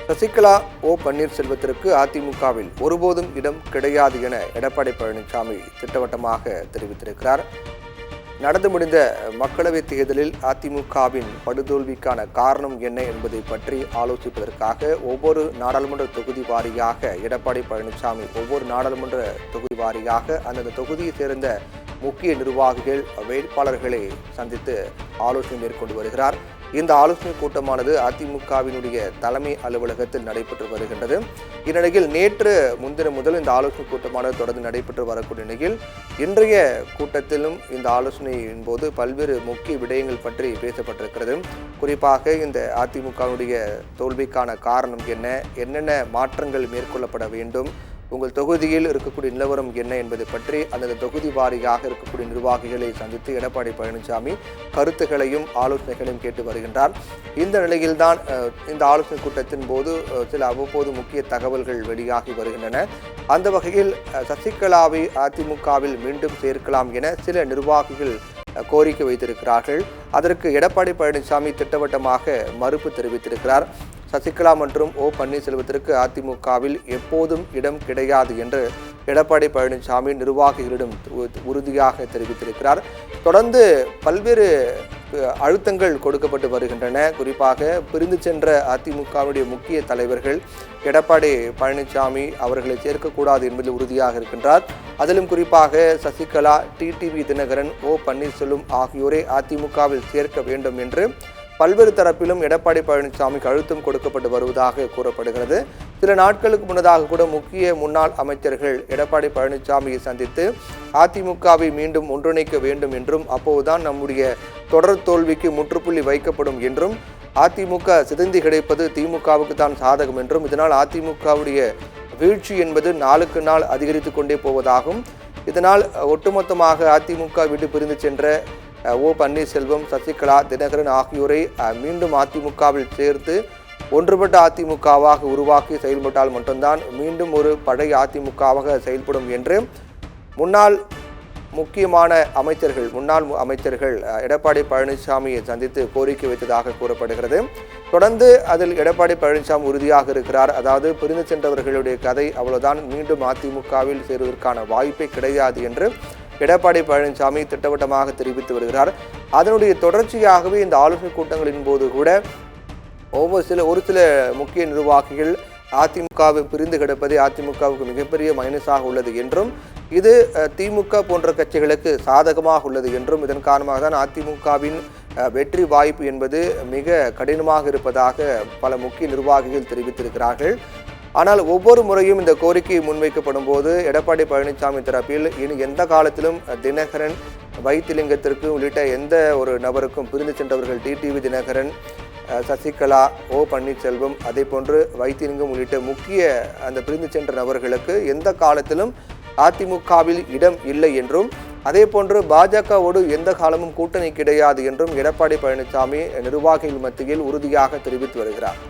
சசிகலா பன்னீர்செல்வத்திற்கு அதிமுகவில் ஒருபோதும் இடம் கிடையாது என எடப்பாடி பழனிசாமி திட்டவட்டமாக தெரிவித்திருக்கிறார். நடந்து முடிந்த மக்களவைத் தேர்தலில் அதிமுகவின் படுதோல்விக்கான காரணம் என்ன என்பதை பற்றி ஆலோசிப்பதற்காக ஒவ்வொரு நாடாளுமன்ற தொகுதி வாரியாக எடப்பாடி பழனிசாமி ஒவ்வொரு நாடாளுமன்ற தொகுதி வாரியாக அந்தந்த தொகுதியை சேர்ந்த முக்கிய நிர்வாகிகள் வேட்பாளர்களை சந்தித்து ஆலோசனை மேற்கொண்டு வருகிறார். இந்த ஆலோசனை கூட்டமானது அதிமுகவினுடைய தலைமை அலுவலகத்தில் நடைபெற்று வருகின்றது. இந்நிலையில் நேற்று முன்தினம் முதல் இந்த ஆலோசனை கூட்டமானது தொடர்ந்து நடைபெற்று வரக்கூடிய நிலையில் இன்றைய கூட்டத்திலும் இந்த ஆலோசனையின் போது பல்வேறு முக்கிய விடயங்கள் பற்றி பேசப்பட்டிருக்கிறது. குறிப்பாக இந்த அதிமுகவினுடைய தோல்விக்கான காரணம் என்ன, என்னென்ன மாற்றங்கள் மேற்கொள்ளப்பட வேண்டும், உங்கள் தொகுதியில் இருக்கக்கூடிய நிலவரம் என்ன என்பதை பற்றி அந்தந்த தொகுதி வாரியாக இருக்கக்கூடிய நிர்வாகிகளை சந்தித்து எடப்பாடி பழனிசாமி கருத்துக்களையும் ஆலோசனைகளையும் கேட்டு வருகின்றார். இந்த நிலையில்தான் இந்த ஆலோசனை கூட்டத்தின் போது சில அவ்வப்போது முக்கிய தகவல்கள் வெளியாகி வருகின்றன. அந்த வகையில் சசிகலாவை அதிமுகவில் மீண்டும் சேர்க்கலாம் என சில நிர்வாகிகள் கோரிக்கை வைத்திருக்கிறார்கள். அதற்கு எடப்பாடி பழனிசாமி திட்டவட்டமாக மறுப்பு தெரிவித்திருக்கிறார். சசிகலா மற்றும் பன்னீர்செல்வத்திற்கு அதிமுகவில் எப்போதும் இடம் கிடையாது என்று எடப்பாடி பழனிசாமி நிர்வாகிகளிடம் உறுதியாக தெரிவித்திருக்கிறார். தொடர்ந்து பல்வேறு அழுத்தங்கள் கொடுக்கப்பட்டு வருகின்றன. குறிப்பாக பிரிந்து சென்ற அதிமுகவுடைய முக்கிய தலைவர்கள் எடப்பாடி பழனிசாமி அவர்களை சேர்க்கக்கூடாது என்பதில் உறுதியாக இருக்கின்றார். அதிலும் குறிப்பாக சசிகலா, டிடிவி தினகரன், பன்னீர்செல்வம் ஆகியோரை அதிமுகவில் சேர்க்க வேண்டும் என்று பல்வேறு தரப்பிலும் எடப்பாடி பழனிசாமிக்கு அழுத்தம் கொடுக்கப்பட்டு வருவதாக கூறப்படுகிறது. சில நாட்களுக்கு முன்னதாக கூட முக்கிய முன்னாள் அமைச்சர்கள் எடப்பாடி பழனிசாமியை சந்தித்து அதிமுகவை மீண்டும் ஒன்றிணைக்க வேண்டும் என்றும், அப்போதுதான் நம்முடைய தொடர் தோல்விக்கு முற்றுப்புள்ளி வைக்கப்படும் என்றும், அதிமுக சிதைந்து கிடைப்பது திமுகவுக்கு தான் சாதகம் என்றும், இதனால் அதிமுகவுடைய வீழ்ச்சி என்பது நாளுக்கு நாள் அதிகரித்து கொண்டே போவதாகும், இதனால் ஒட்டுமொத்தமாக அதிமுக விட்டு பிரிந்து சென்ற பன்னீர்செல்வம், சசிகலா, தினகரன் ஆகியோரை மீண்டும் அதிமுகவில் சேர்த்து ஒன்றுபட்ட அதிமுகவாக உருவாக்கி செயல்பட்டால் மட்டும்தான் மீண்டும் ஒரு பழைய அதிமுகவாக செயல்படும் என்று முன்னாள் அமைச்சர்கள் எடப்பாடி பழனிசாமியை சந்தித்து கோரிக்கை வைத்ததாக கூறப்படுகிறது. தொடர்ந்து அதில் எடப்பாடி பழனிசாமி உறுதியாக இருக்கிறார். அதாவது பிரிந்து சென்றவர்களுடைய கதை அவ்வளவுதான், மீண்டும் அதிமுகவில் சேருவதற்கான வாய்ப்பே கிடையாது என்று எடப்பாடி பழனிசாமி திட்டவட்டமாக தெரிவித்து வருகிறார். அதனுடைய தொடர்ச்சியாகவே இந்த ஆலோசனை கூட்டங்களின் போது கூட ஒரு சில முக்கிய நிர்வாகிகள் அதிமுகவை பிரிந்து கிடப்பதை அதிமுகவுக்கு மிகப்பெரிய மைனஸாக உள்ளது என்றும், இது திமுக போன்ற கட்சிகளுக்கு சாதகமாக உள்ளது என்றும், இதன் காரணமாக தான் அதிமுகவின் வெற்றி வாய்ப்பு என்பது மிக கடினமாக இருப்பதாக பல முக்கிய நிர்வாகிகள் தெரிவித்திருக்கிறார்கள். ஆனால் ஒவ்வொரு முறையும் இந்த கோரிக்கை முன்வைக்கப்படும் போது எடப்பாடி பழனிசாமி தரப்பில் இனி எந்த காலத்திலும் தினகரன், வைத்திலிங்கத்திற்கு உள்ளிட்ட எந்த ஒரு நபருக்கும் பிரிந்து சென்றவர்கள் டிடிவி தினகரன், சசிகலா, பன்னீர்செல்வம், அதே போன்று வைத்திலிங்கம் உள்ளிட்ட முக்கிய அந்த பிரிந்து சென்ற நபர்களுக்கு எந்த காலத்திலும் அதிமுகவில் இடம் இல்லை என்றும், அதே போன்று பாஜகவோடு எந்த காலமும் கூட்டணி கிடையாது என்றும் எடப்பாடி பழனிசாமி நிர்வாகிகள் மத்தியில் உறுதியாக தெரிவித்து வருகிறார்.